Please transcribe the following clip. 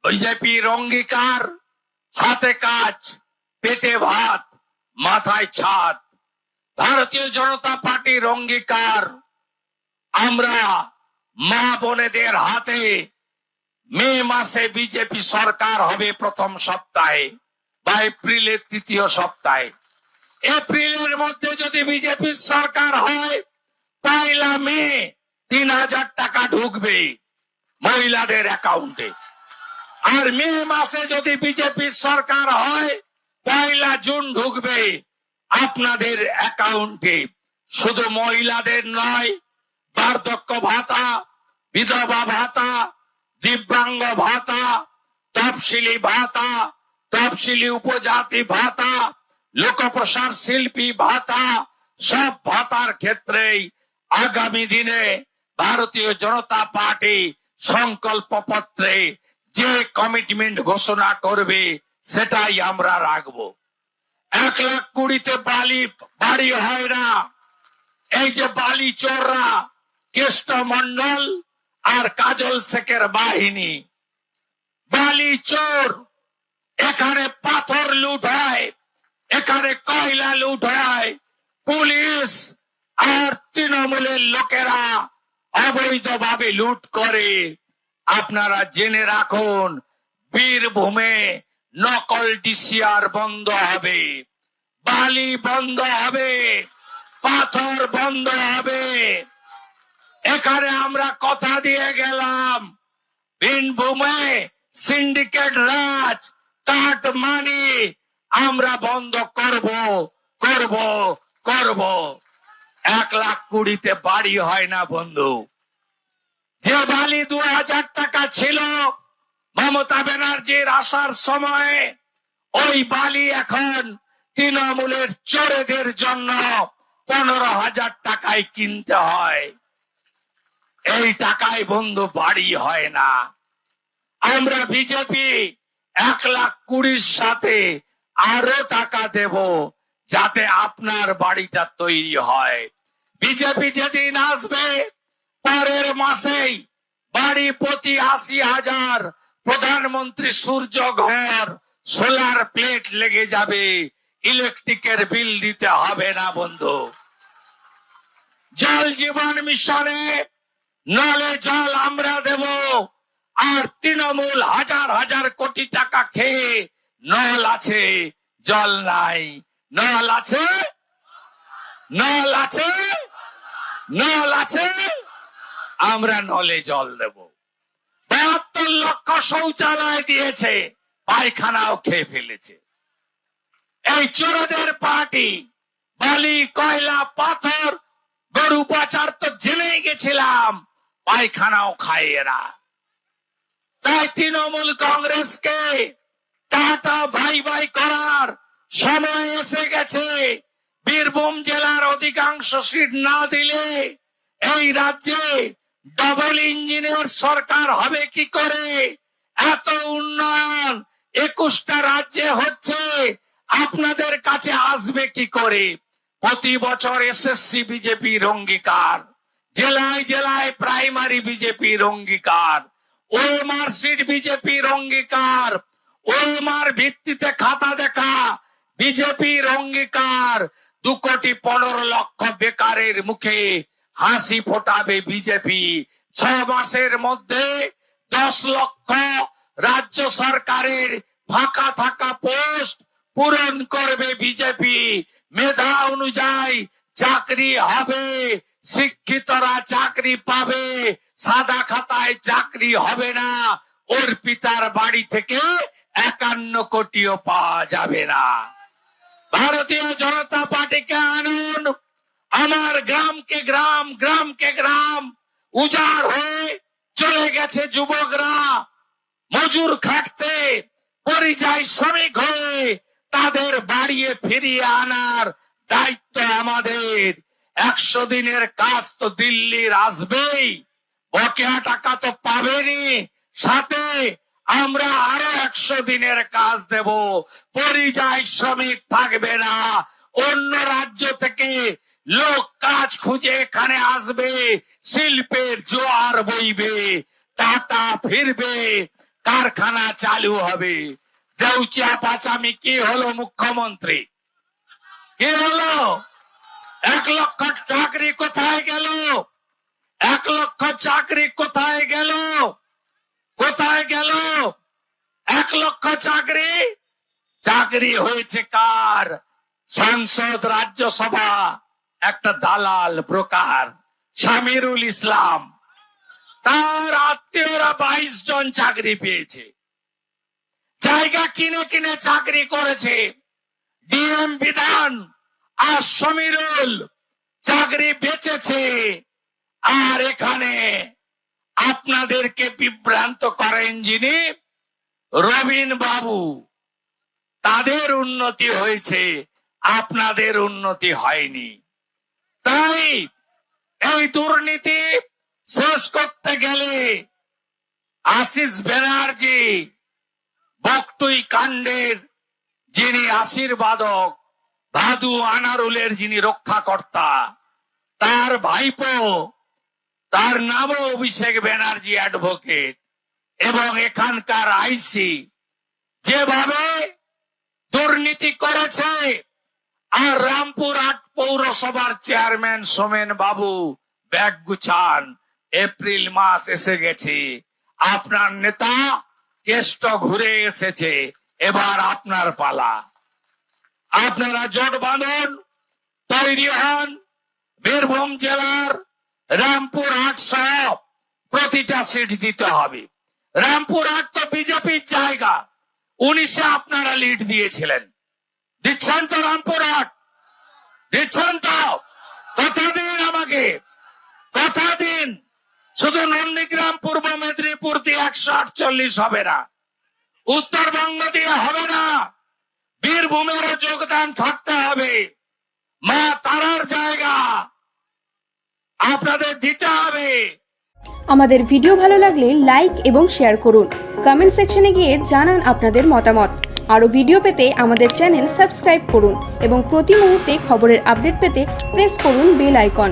বিজেপির অঙ্গীকার, হাতে কাজ, পেটে ভাত, মাথায় ছাদ। ভারতীয় জনতা পার্টির অঙ্গীকার, আমরা মা বোনেদের হাতে মে মাসে বিজেপি সরকার হবে প্রথম সপ্তাহে বা এপ্রিলের তৃতীয় সপ্তাহে। এপ্রিলের মধ্যে যদি বিজেপির সরকার হয়, পয়লা মে ৩,০০০ টাকা ঢুকবে মহিলাদের অ্যাকাউন্টে। আর মে মাসে যদি বিজেপির সরকার হয়, পয়লা জুন ঢুকবে আপনাদের অ্যাকাউন্টে। শুধু মহিলাদের নয়, বার্ধক্য ভাতা, বিধবা ভাতা, দিব্যাঙ্গ ভাতা, তফসিলি ভাতা, তফসিলি উপজাতি ভাতা, লোকপ্রসার শিল্পী ভাতা, সব ভাতার ক্ষেত্রেই আগামী দিনে ভারতীয় জনতা পার্টি সংকল্প পত্রে যে কমিটমেন্ট ঘোষণা করবে সেটাই আমরা রাখবো। 1,20,000-তে বাড়ি হয় না। এই যে বালি চোররা, কেষ্ট মন্ডল আর কাজল শেখের বাহিনী, বালি চোর, এখানে পাথর লুট হয়, এখানে কয়লা লুট হয়। পুলিশ আর তৃণমূলের লোকেরা অবৈধভাবে লুট করে। আপনারা জেনে রাখুন, বীরভূমে নকল ডিসিআর বন্ধ হবে, বালি বন্ধ হবে, পাথর বন্ধ হবে। এখানে আমরা কথা দিয়ে গেলাম, বীরভূমে সিন্ডিকেট রাজ, কাট মানি আমরা বন্ধ করব করব করব। 1,20,000-তে বাড়ি হয় না বন্ধু। যে বালি 2,000 টাকা ছিল মমতা ব্যানার্জির আসার সময়, ওই বালি এখন তৃণমূলের চোরেদের জন্য 15,000 টাকায় কিনতে হয়। এই টাকায় বন্ধু বাড়ি হয় না। আমরা বিজেপি 1,20,000 সাথে আরো টাকা দেব যাতে আপনার বাড়িটা তৈরি হয়। বিজেপি যেদিন আসবে, পরের মাসেই বাড়ি প্রতি 80,000, প্রধানমন্ত্রী সূর্য ঘর, সোলার প্লেট লেগে যাবে, ইলেকট্রিকের বিল দিতে হবে না বন্ধু। জল জীবন মিশনে নলে জল আমরা দেব। আর তৃণমূল হাজার হাজার কোটি টাকা খেয়ে নল আছে, জল নাই। নল আছে, নল আছে, নল আছে, আমরা নলে জল দেব। 72 লক্ষ শৌচালয় দিয়েছে, পায়খানাও খেয়ে ফেলেছে। এই চোরদের পার্টি বালি, কয়লা, পাথর, গরু পাচার তো জেনে গেছিলাম, পায়খানাও খায় এরা। তাই তৃণমূল কংগ্রেসকে টাটা ভাই ভাই করার সময় এসে গেছে। বীরভূম জেলার অধিকাংশ সিট না দিলে এই রাজ্যে ডবল ইঞ্জিনের সরকার হবে কি করে? এত উন্নয়ন 21টা রাজ্যে হচ্ছে, আপনাদের কাছে আসবে কি করে? প্রতি বছর এসএসসি বিজেপির অঙ্গীকার, জেলায় জেলায় প্রাইমারি বিজেপির অঙ্গীকার, ওএমআর সিট বিজেপির অঙ্গীকার, ওএমআর ভিত্তিতে খাতা দেখা বিজেপির অঙ্গীকার। 2,15,00,000 বেকারের মুখে হাসি ফোটাবে বিজেপি। 6 মাসের মধ্যে 10 লক্ষ রাজ্য সরকারের ফাঁকা থাকা পোস্ট পূরণ করবে বিজেপি। মেধা অনুযায়ী চাকরি হবে, শিক্ষিতরা চাকরি পাবে, সাদা খাতায় চাকরি হবে না। অর্পিতার বাড়ি থেকে 51 কোটিও পাওয়া যাবে না। ভারতীয় জনতা পার্টিকে আনুন। আমার গ্রামকে গ্রাম, গ্রামকে গ্রাম উজাড় হয়ে চলে গেছে যুবকরা মজুর খাটতে, পরিযায়ী শ্রমিক হয়ে তাদের বাড়িয়ে ফিরিয়ে আনার দায়িত্ব আমাদের। 100 দিনের কাজ তো দিল্লির আসবেই, বকেয়া টাকা তো পাবেনি, সাথে আমরা আরো 100 দিনের কাজ দেব। পরিযায়ী শ্রমিক থাকবে না, অন্য রাজ্য থেকে লোক কাজ খুঁজে এখানে আসবে, শিল্পের জোয়ার বইবে, টাকা ফিরবে, কারখানা চালু হবে। দেউচিয়া পাচামি কি হলো মুখ্যমন্ত্রী? কি হলো? 1 লক্ষ চাকরি কোথায় গেল? 1 লক্ষ চাকরি কোথায় গেল? কোথায় গেল 1 লক্ষ চাকরি? চাকরি হয়েছে কার? সংসদ, রাজ্যসভা একটা দালাল ব্রোকার শামিরুল ইসলাম, তার আত্মীয়রা 22 জন চাকরি পেয়েছে। জায়গা কিনে কিনে চাকরি করেছে। ডিএম বিধান আর সমীরুল চাকরি বেচেছে। আর এখানে আপনাদেরকে বিভ্রান্ত করেন যিনি রবিন বাবু, তাদের উন্নতি হয়েছে, আপনাদের উন্নতি হয়নি। তাই এই দুর্নীতি শেষ করতে গেলে আশিস ব্যানার্জি বকটুই কাণ্ডের যিনি আশীর্বাদক, ভাদু আনারুলের যিনি রক্ষাকর্তা, তার ভাইপো, তার নামও অভিষেক ব্যানার্জি অ্যাডভোকেট, এবং এখানকার আইসি যেভাবে দুর্নীতি করেছে, আর রামপুরহাট পৌরসভার চেয়ারম্যান সোমেন বাবু ব্যাগ গুছান, এপ্রিল মাস এসে গেছে, আপনার নেতা কেষ্ট ঘুরে এসেছে, এবার আপনার পালা। আপনারা জোট বাঁধুন, তৈরি হন। বীরভূম জেলার রামপুরহাট সহ প্রতিটা সিট দিতে হবে। রামপুরহাট তো বিজেপির জায়গা, 19-এ আপনারা লিড দিয়েছিলেন। দিচ্ছেন তো? রামপুরহাট দিচ্ছেন তো? কথা দিন আমাকে, কথা দিন। শুধু নন্দীগ্রাম, পূর্ব মেদিনীপুর দিয়ে 148 হবে না, উত্তরবঙ্গ দিয়ে হবে না, বীরভূমেরও যোগদান থাকতে হবে। মা তারার জায়গা আপনাদের দিতে হবে। আমাদের ভিডিও ভালো লাগলে লাইক এবং শেয়ার করুন। কমেন্ট সেকশনে গিয়ে জানান আপনাদের মতামত। আরও ভিডিও পেতে আমাদের চ্যানেল সাবস্ক্রাইব করুন এবং প্রতি মুহূর্তে খবরের আপডেট পেতে প্রেস করুন বেল আইকন।